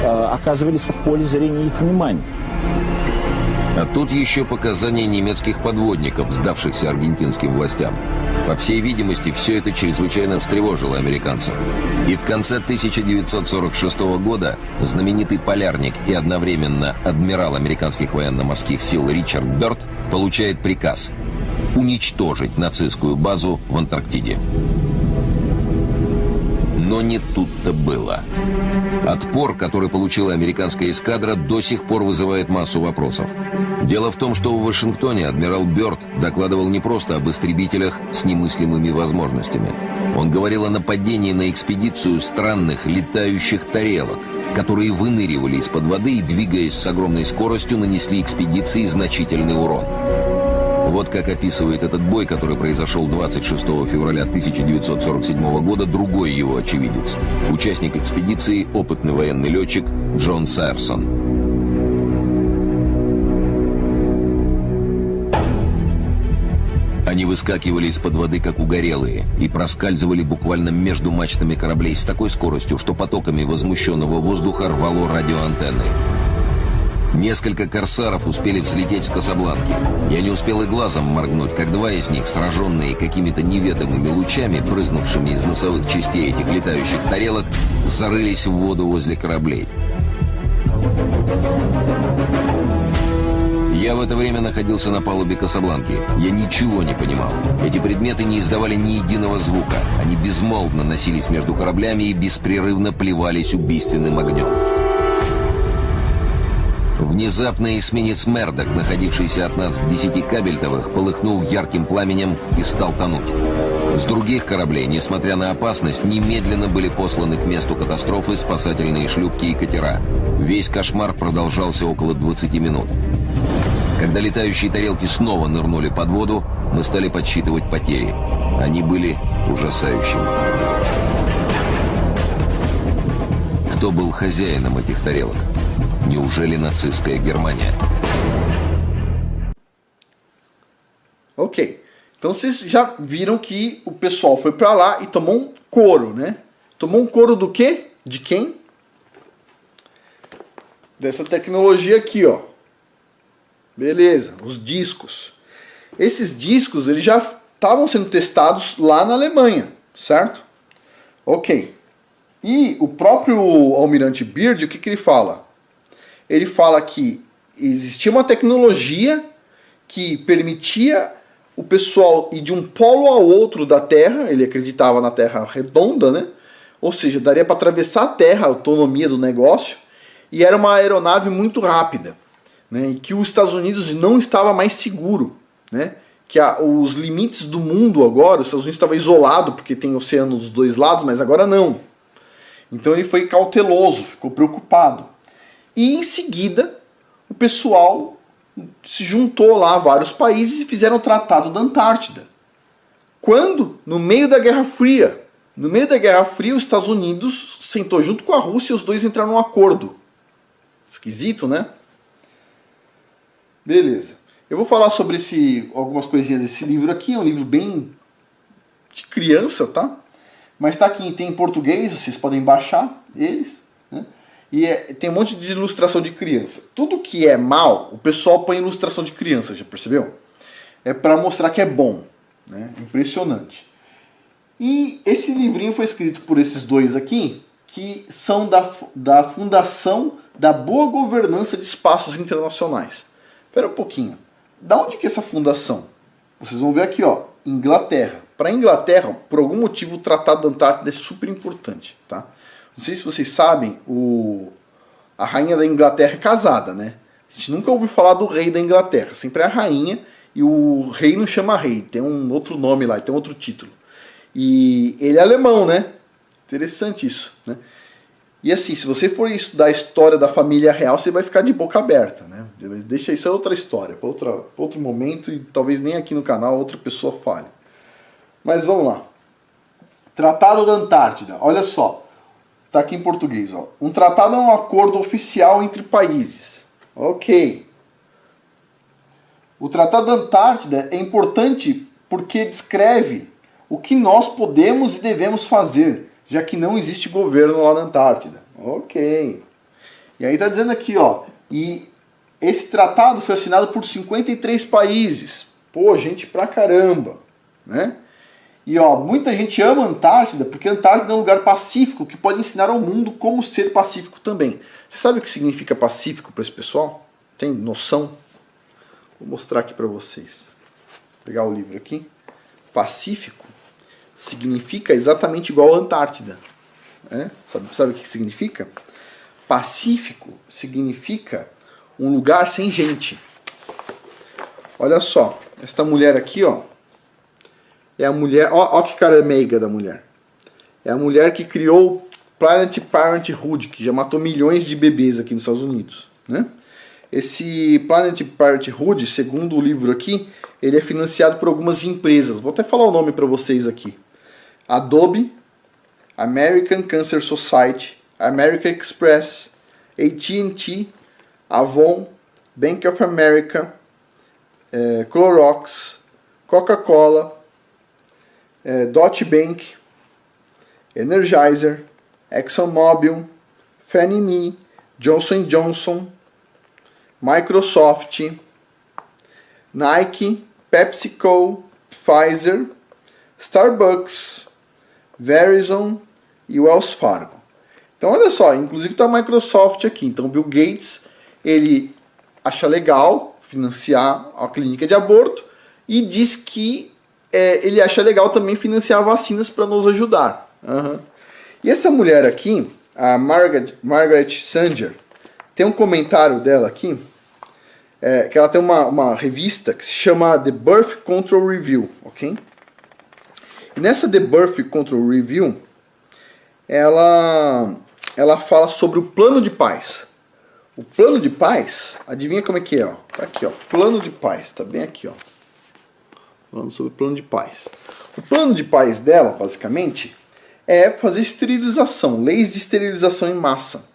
оказывались в поле зрения их внимания. А тут еще показания немецких подводников, сдавшихся аргентинским властям. По всей видимости, все это чрезвычайно встревожило американцев. И в конце 1946 года знаменитый полярник и одновременно адмирал американских военно-морских сил Ричард Бёрд получает приказ уничтожить нацистскую базу в Антарктиде. Но не тут-то было. Отпор, который получила американская эскадра, до сих пор вызывает массу вопросов. Дело в том, что в Вашингтоне адмирал Бёрд докладывал не просто об истребителях с немыслимыми возможностями. Он говорил о нападении на экспедицию странных летающих тарелок, которые выныривали из-под воды и, двигаясь с огромной скоростью, нанесли экспедиции значительный урон. Вот как описывает этот бой, который произошел 26 февраля 1947 года, другой его очевидец. Участник экспедиции, опытный военный летчик Джон Сайерсон. Они выскакивали из-под воды, как угорелые, и проскальзывали буквально между мачтами кораблей с такой скоростью, что потоками возмущенного воздуха рвало радиоантенны. Несколько корсаров успели взлететь с Касабланки. Я не успел и глазом моргнуть, как два из них, сраженные какими-то неведомыми лучами, брызнувшими из носовых частей этих летающих тарелок, зарылись в воду возле кораблей. Я в это время находился на палубе Касабланки. Я ничего не понимал. Эти предметы не издавали ни единого звука. Они безмолвно носились между кораблями и беспрерывно плевались убийственным огнем. Внезапно эсминец «Мердок», находившийся от нас в 10 кабельтовых, полыхнул ярким пламенем и стал тонуть. С других кораблей, несмотря на опасность, немедленно были посланы к месту катастрофы спасательные шлюпки и катера. Весь кошмар продолжался около 20 минут. Когда летающие тарелки снова нырнули под воду, мы стали подсчитывать потери. Они были ужасающими. Кто был хозяином этих тарелок? Неужели нацистская Германия? Ok. Então vocês já viram que o pessoal foi pra lá e tomou um couro, né? Tomou um couro do quê? De quem? Dessa tecnologia aqui, ó. Beleza, os discos. Esses discos, eles já estavam sendo testados lá na Alemanha, certo? Ok. E o próprio almirante Byrd, o que ele fala? Ele fala que existia uma tecnologia que permitia o pessoal ir de um polo ao outro da Terra. Ele acreditava na Terra redonda, né? Ou seja, daria para atravessar a Terra, a autonomia do negócio. E era uma aeronave muito rápida, né? E que os Estados Unidos não estava mais seguro, né? Que os limites do mundo agora, os Estados Unidos estava isolado porque tem oceano dos dois lados, mas agora não. Então ele foi cauteloso, ficou preocupado. E em seguida, o pessoal se juntou lá, vários países, e fizeram o Tratado da Antártida. Quando? No meio da Guerra Fria. No meio da Guerra Fria, os Estados Unidos sentou junto com a Rússia e os dois entraram num acordo. Esquisito, né? Beleza. Eu vou falar sobre algumas coisinhas desse livro aqui. É um livro bem de criança, tá? Mas tá aqui, tem em português, vocês podem baixar eles, né? E tem um monte de ilustração de criança. Tudo que é mal, o pessoal põe ilustração de criança, já percebeu? É para mostrar que é bom, né? Impressionante. E esse livrinho foi escrito por esses dois aqui, que são da Fundação da Boa Governança de Espaços Internacionais. Espera um pouquinho. Da onde que é essa fundação? Vocês vão ver aqui, ó, Inglaterra. Para a Inglaterra, por algum motivo, o Tratado da Antártida é super importante, tá? Não sei se vocês sabem, a rainha da Inglaterra é casada, né? A gente nunca ouviu falar do rei da Inglaterra. Sempre é a rainha e o rei não chama rei. Tem um outro nome lá, tem outro título. E ele é alemão, né? Interessante isso, né? E assim, se você for estudar a história da família real, você vai ficar de boca aberta, né? Deixa isso é outra história, para outro momento, e talvez nem aqui no canal outra pessoa fale. Mas vamos lá. Tratado da Antártida, olha só. Tá aqui em português, ó. Um tratado é um acordo oficial entre países. Ok. O Tratado da Antártida é importante porque descreve o que nós podemos e devemos fazer, já que não existe governo lá na Antártida. Ok. E aí tá dizendo aqui, ó. E esse tratado foi assinado por 53 países. Pô, gente pra caramba, né? E ó, muita gente ama a Antártida porque a Antártida é um lugar pacífico que pode ensinar ao mundo como ser pacífico também. Você sabe o que significa pacífico para esse pessoal? Tem noção? Vou mostrar aqui para vocês. Vou pegar o livro aqui. Pacífico significa exatamente igual a Antártida. Sabe o que significa? Pacífico significa um lugar sem gente. Olha só, esta mulher aqui, ó. É a mulher, ó que cara meiga da mulher. É a mulher que criou Planned Parenthood, que já matou milhões de bebês aqui nos Estados Unidos, né? Esse Planned Parenthood, segundo o livro aqui, ele é financiado por algumas empresas. Vou até falar o nome para vocês aqui. Adobe, American Cancer Society, American Express, AT&T, Avon, Bank of America, Clorox, Coca-Cola, Deutsche Bank, Energizer, ExxonMobil, Fannie Mae, Johnson & Johnson, Microsoft, Nike, PepsiCo, Pfizer, Starbucks, Verizon e Wells Fargo. Então olha só, inclusive está a Microsoft aqui. Então Bill Gates, ele acha legal financiar a clínica de aborto e diz que ele acha legal também financiar vacinas para nos ajudar. E essa mulher aqui, a Margaret Sanger, tem um comentário dela aqui, que ela tem uma revista que se chama The Birth Control Review, ok? E nessa The Birth Control Review, ela fala sobre o plano de paz. O plano de paz, adivinha como é que é? Ó? Tá aqui, ó, plano de paz, tá bem aqui, ó. Falando sobre o plano de paz. O plano de paz dela, basicamente, é fazer esterilização, leis de esterilização em massa,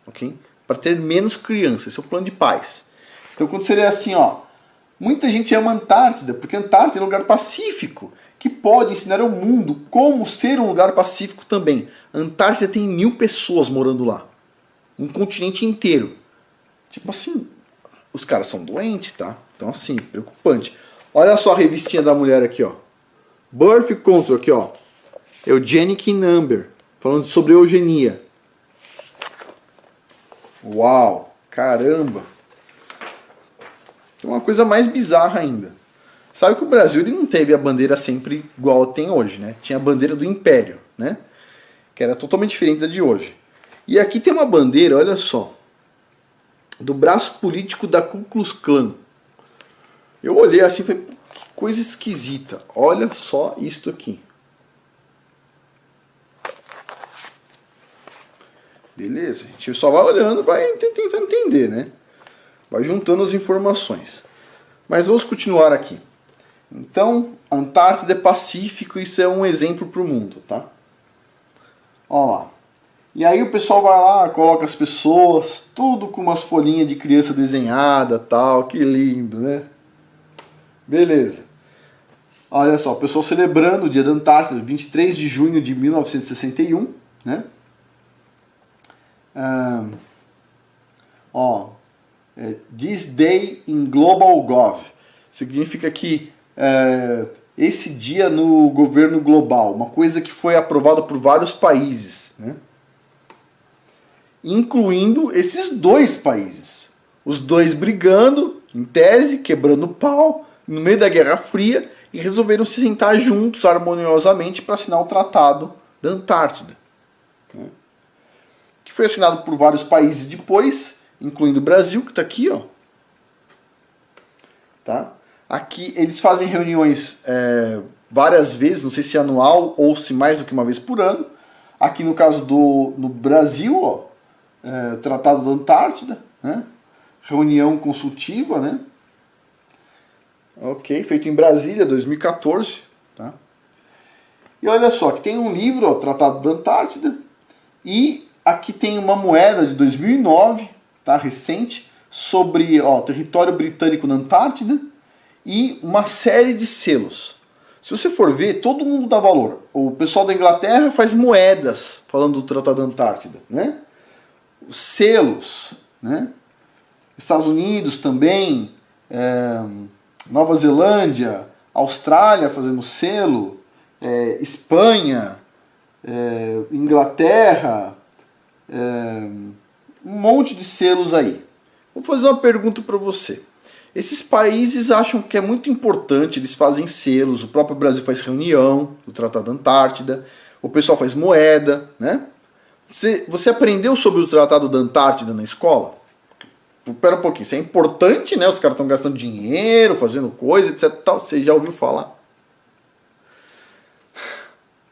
ok? Para ter menos crianças, esse é o plano de paz. Então quando você lê assim, ó, muita gente ama a Antártida, porque a Antártida é um lugar pacífico, que pode ensinar ao mundo como ser um lugar pacífico também. A Antártida tem 1000 pessoas morando lá. Um continente inteiro. Tipo assim, os caras são doentes, tá? Então assim, preocupante. Olha só a revistinha da mulher aqui, ó. Birth Control, aqui, ó. Eugenic Number. Falando sobre eugenia. Uau, caramba. Tem uma coisa mais bizarra ainda. Sabe que o Brasil ele não teve a bandeira sempre igual tem hoje, né? Tinha a bandeira do Império, né? Que era totalmente diferente da de hoje. E aqui tem uma bandeira, olha só. Do braço político da Ku Klux Klan. Eu olhei assim e falei, que coisa esquisita. Olha só isto aqui. Beleza, a gente só vai olhando, vai tentando entender, né? Vai juntando as informações. Mas vamos continuar aqui. Então, Antártida é pacífico, isso é um exemplo para o mundo, tá? Olha lá. E aí o pessoal vai lá, coloca as pessoas, tudo com umas folhinhas de criança desenhada, tal, que lindo, né? Beleza. Olha só, o pessoal celebrando o Dia da Antártida, 23 de junho de 1961, né? This Day in Global Gov. Significa que esse dia no governo global, uma coisa que foi aprovada por vários países, né? Incluindo esses dois países. Os dois brigando, em tese, quebrando pau, no meio da Guerra Fria, e resolveram se sentar juntos harmoniosamente para assinar o Tratado da Antártida, né? Que foi assinado por vários países depois, incluindo o Brasil, que está aqui, ó. Tá? Aqui eles fazem reuniões várias vezes, não sei se anual ou se mais do que uma vez por ano. Aqui no caso no Brasil, ó, Tratado da Antártida, né? Reunião consultiva, né? Ok, feito em Brasília, 2014. Tá? E olha só, que tem um livro, ó, Tratado da Antártida, e aqui tem uma moeda de 2009, tá, recente, sobre território britânico na Antártida e uma série de selos. Se você for ver, todo mundo dá valor. O pessoal da Inglaterra faz moedas falando do Tratado da Antártida, né? Os selos, né? Estados Unidos também, Nova Zelândia, Austrália fazendo selo, Espanha, Inglaterra, um monte de selos aí. Vou fazer uma pergunta para você. Esses países acham que é muito importante, eles fazem selos, o próprio Brasil faz reunião do Tratado da Antártida, o pessoal faz moeda, né? Você aprendeu sobre o Tratado da Antártida na escola? Espera um pouquinho, isso é importante, né? Os caras estão gastando dinheiro, fazendo coisa, etc. Tal. Você já ouviu falar?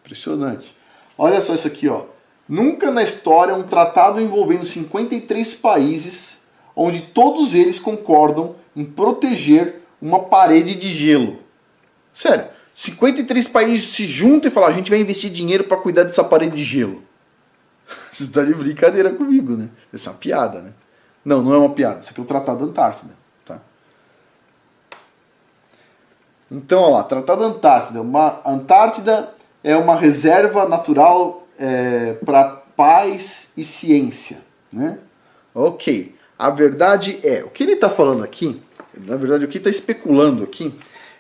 Impressionante. Olha só isso aqui, ó. Nunca na história um tratado envolvendo 53 países, onde todos eles concordam em proteger uma parede de gelo. Sério, 53 países se juntam e falam, a gente vai investir dinheiro para cuidar dessa parede de gelo. Você está de brincadeira comigo, né? Isso é uma piada, né? Não, não é uma piada. Isso aqui é o Tratado da Antártida. Tá? Então, olha lá, Tratado da Antártida. Antártida é uma reserva natural para paz e ciência, né? Ok. A verdade o que ele está falando aqui, na verdade o que está especulando aqui,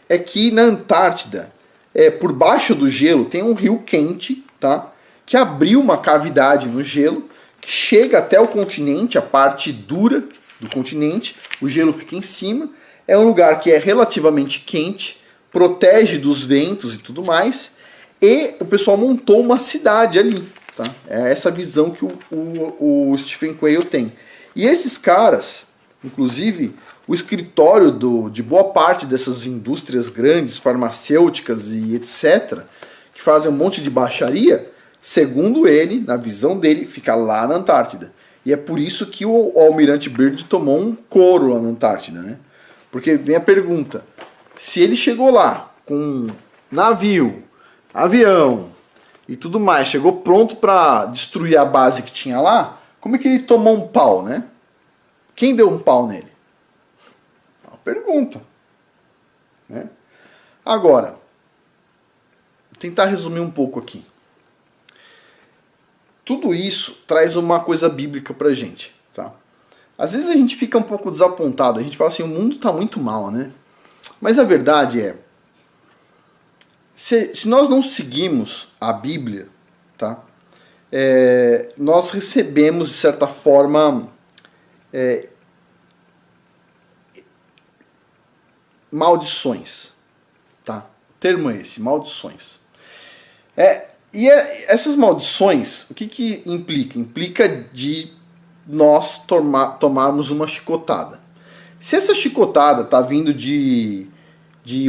é que na Antártida, por baixo do gelo, tem um rio quente, tá? Que abriu uma cavidade no gelo, que chega até o continente, a parte dura do continente, o gelo fica em cima, é um lugar que é relativamente quente, protege dos ventos e tudo mais, e o pessoal montou uma cidade ali, tá? É essa visão que o Stephen Quayle tem. E esses caras, inclusive, o escritório de boa parte dessas indústrias grandes, farmacêuticas e etc., que fazem um monte de baixaria, segundo ele, na visão dele, fica lá na Antártida. E é por isso que o almirante Byrd tomou um couro lá na Antártida, né? Porque vem a pergunta, se ele chegou lá com navio, avião e tudo mais, chegou pronto para destruir a base que tinha lá, como é que ele tomou um pau, né? Quem deu um pau nele? Uma pergunta, né? Agora, vou tentar resumir um pouco aqui. Tudo isso traz uma coisa bíblica pra gente, tá? Às vezes a gente fica um pouco desapontado, a gente fala assim, o mundo tá muito mal, né? Mas a verdade se nós não seguimos a Bíblia, tá? Nós recebemos, de certa forma, maldições, tá? O termo é esse, maldições. E essas maldições, o que implica? Implica de nós tomarmos uma chicotada. Se essa chicotada está vindo de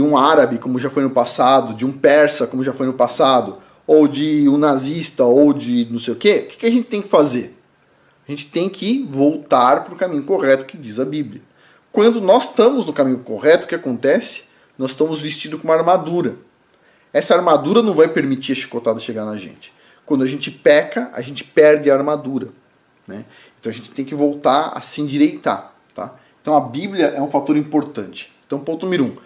um árabe, como já foi no passado, de um persa, como já foi no passado, ou de um nazista, ou de não sei o quê, o que a gente tem que fazer? A gente tem que voltar para o caminho correto que diz a Bíblia. Quando nós estamos no caminho correto, o que acontece? Nós estamos vestidos com uma armadura. Essa armadura não vai permitir a chicotada chegar na gente. Quando a gente peca, a gente perde a armadura, né? Então a gente tem que voltar a se endireitar, tá? Então a Bíblia é um fator importante. Então ponto número 1.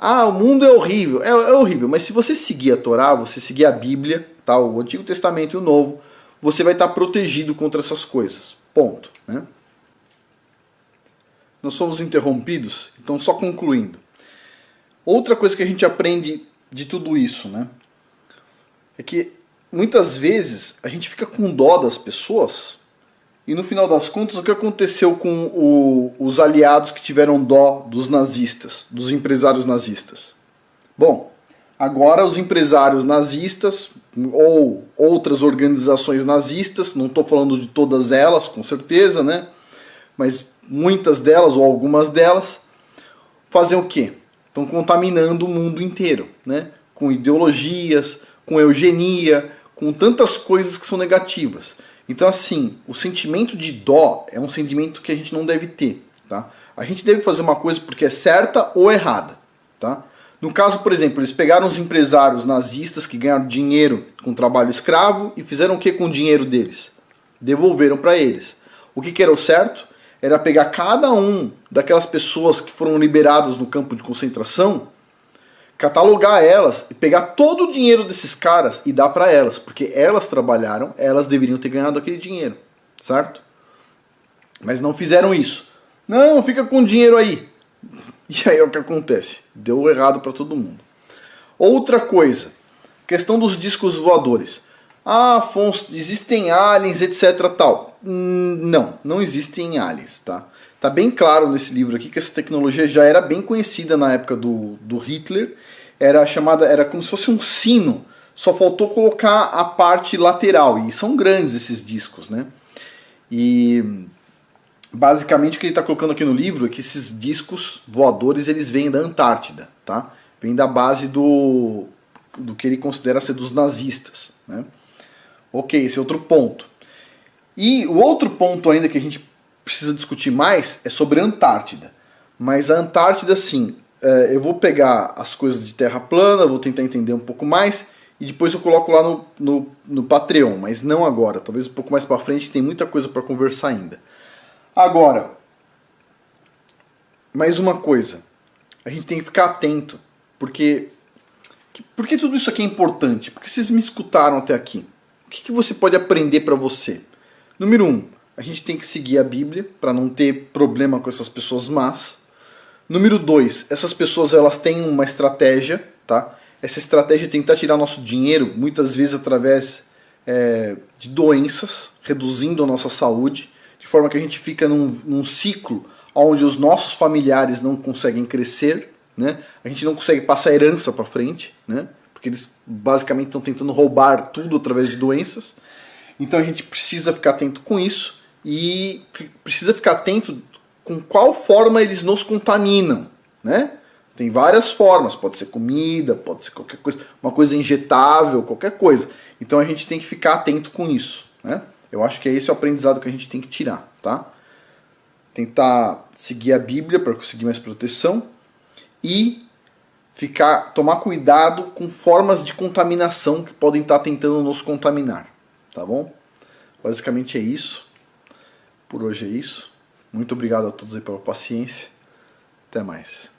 Ah, o mundo é horrível. É horrível, mas se você seguir a Torá, você seguir a Bíblia, tá? O Antigo Testamento e o Novo, você vai estar protegido contra essas coisas. Ponto, né? Nós somos interrompidos, então só concluindo. Outra coisa que a gente aprende de tudo isso, né? É que muitas vezes a gente fica com dó das pessoas e no final das contas o que aconteceu com os aliados que tiveram dó dos nazistas, dos empresários nazistas? Bom, agora os empresários nazistas ou outras organizações nazistas, não estou falando de todas elas, com certeza, né? Mas muitas delas ou algumas delas fazem o quê? Estão contaminando o mundo inteiro, né? Com ideologias, com eugenia, com tantas coisas que são negativas. Então, assim, o sentimento de dó é um sentimento que a gente não deve ter, tá? A gente deve fazer uma coisa porque é certa ou errada, tá? No caso, por exemplo, eles pegaram os empresários nazistas que ganharam dinheiro com trabalho escravo e fizeram o que com o dinheiro deles? Devolveram para eles. O que era o certo? Era pegar cada um daquelas pessoas que foram liberadas no campo de concentração, catalogar elas e pegar todo o dinheiro desses caras e dar para elas, porque elas trabalharam, elas deveriam ter ganhado aquele dinheiro, certo? Mas não fizeram isso. Não, fica com o dinheiro aí. E aí é o que acontece. Deu errado para todo mundo. Outra coisa, questão dos discos voadores. Ah, Afonso, existem aliens, etc. tal. Não existem aliens, tá? Tá bem claro nesse livro aqui que essa tecnologia já era bem conhecida na época do Hitler. Era como se fosse um sino. Só faltou colocar a parte lateral. E são grandes esses discos, né? E basicamente o que ele está colocando aqui no livro é que esses discos voadores eles vêm da Antártida, tá? Vêm da base do que ele considera ser dos nazistas, né? Ok, esse é outro ponto. E o outro ponto ainda que a gente precisa discutir mais é sobre a Antártida. Mas a Antártida, sim, eu vou pegar as coisas de terra plana, vou tentar entender um pouco mais e depois eu coloco lá no Patreon, mas não agora, talvez um pouco mais para frente, tem muita coisa para conversar ainda. Agora, mais uma coisa, a gente tem que ficar atento, porque tudo isso aqui é importante? Porque vocês me escutaram até aqui. O que você pode aprender para você? Número 1, a gente tem que seguir a Bíblia para não ter problema com essas pessoas más. Número 2, essas pessoas elas têm uma estratégia, tá? Essa estratégia é tentar tirar nosso dinheiro, muitas vezes através de doenças, reduzindo a nossa saúde, de forma que a gente fica num ciclo onde os nossos familiares não conseguem crescer, né? A gente não consegue passar herança para frente, né? Porque eles basicamente estão tentando roubar tudo através de doenças. Então a gente precisa ficar atento com isso e precisa ficar atento com qual forma eles nos contaminam, né? Tem várias formas, pode ser comida, pode ser qualquer coisa, uma coisa injetável, qualquer coisa. Então a gente tem que ficar atento com isso, né? Eu acho que é esse o aprendizado que a gente tem que tirar, tá? Tentar seguir a Bíblia para conseguir mais proteção e tomar cuidado com formas de contaminação que podem estar tentando nos contaminar, tá bom? Basicamente é isso. Por hoje é isso. Muito obrigado a todos aí pela paciência. Até mais.